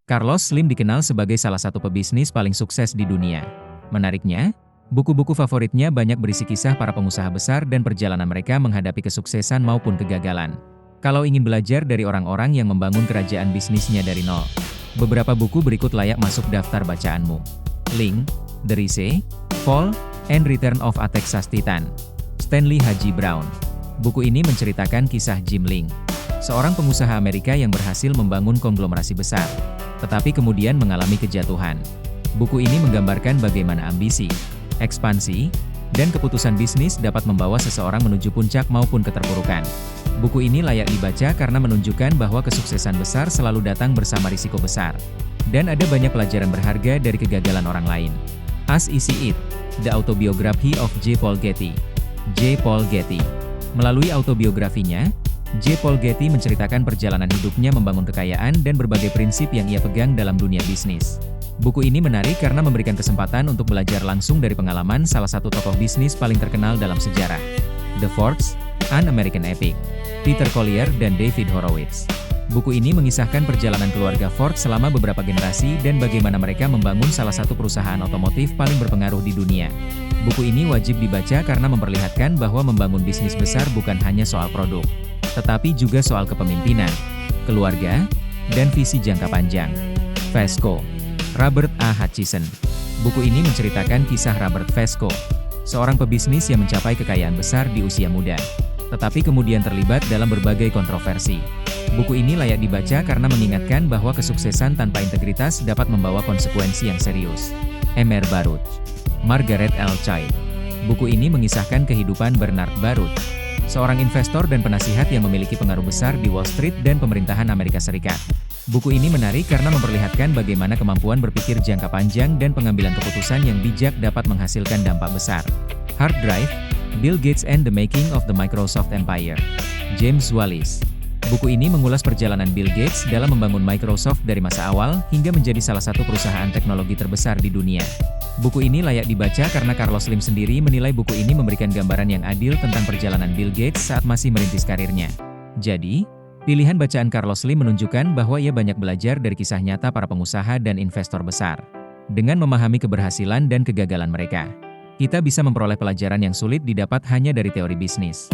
Carlos Slim dikenal sebagai salah satu pebisnis paling sukses di dunia. Menariknya, buku-buku favoritnya banyak berisi kisah para pengusaha besar dan perjalanan mereka menghadapi kesuksesan maupun kegagalan. Kalau ingin belajar dari orang-orang yang membangun kerajaan bisnisnya dari nol, beberapa buku berikut layak masuk daftar bacaanmu. Link, The Rise, Fall, and Return of a Texas Titan. Stanley Haji Brown. Buku ini menceritakan kisah Jim Ling, seorang pengusaha Amerika yang berhasil membangun konglomerasi besar, tetapi kemudian mengalami kejatuhan. Buku ini menggambarkan bagaimana ambisi, ekspansi, dan keputusan bisnis dapat membawa seseorang menuju puncak maupun keterpurukan. Buku ini layak dibaca karena menunjukkan bahwa kesuksesan besar selalu datang bersama risiko besar. Dan ada banyak pelajaran berharga dari kegagalan orang lain. As I See It, The Autobiography of J. Paul Getty. J. Paul Getty. Melalui autobiografinya, J. Paul Getty menceritakan perjalanan hidupnya membangun kekayaan dan berbagai prinsip yang ia pegang dalam dunia bisnis. Buku ini menarik karena memberikan kesempatan untuk belajar langsung dari pengalaman salah satu tokoh bisnis paling terkenal dalam sejarah. The Fords, An American Epic. Peter Collier dan David Horowitz. Buku ini mengisahkan perjalanan keluarga Ford selama beberapa generasi dan bagaimana mereka membangun salah satu perusahaan otomotif paling berpengaruh di dunia. Buku ini wajib dibaca karena memperlihatkan bahwa membangun bisnis besar bukan hanya soal produk, tetapi juga soal kepemimpinan, keluarga, dan visi jangka panjang. Vesco. Robert A. Hutchison. Buku ini menceritakan kisah Robert Vesco, seorang pebisnis yang mencapai kekayaan besar di usia muda, tetapi kemudian terlibat dalam berbagai kontroversi. Buku ini layak dibaca karena mengingatkan bahwa kesuksesan tanpa integritas dapat membawa konsekuensi yang serius. M.R. Baruch. Margaret L. Chait. Buku ini mengisahkan kehidupan Bernard Baruch, seorang investor dan penasihat yang memiliki pengaruh besar di Wall Street dan pemerintahan Amerika Serikat. Buku ini menarik karena memperlihatkan bagaimana kemampuan berpikir jangka panjang dan pengambilan keputusan yang bijak dapat menghasilkan dampak besar. Hard Drive, Bill Gates and the Making of the Microsoft Empire. James Wallis. Buku ini mengulas perjalanan Bill Gates dalam membangun Microsoft dari masa awal hingga menjadi salah satu perusahaan teknologi terbesar di dunia. Buku ini layak dibaca karena Carlos Slim sendiri menilai buku ini memberikan gambaran yang adil tentang perjalanan Bill Gates saat masih merintis karirnya. Jadi, pilihan bacaan Carlos Slim menunjukkan bahwa ia banyak belajar dari kisah nyata para pengusaha dan investor besar. Dengan memahami keberhasilan dan kegagalan mereka, kita bisa memperoleh pelajaran yang sulit didapat hanya dari teori bisnis.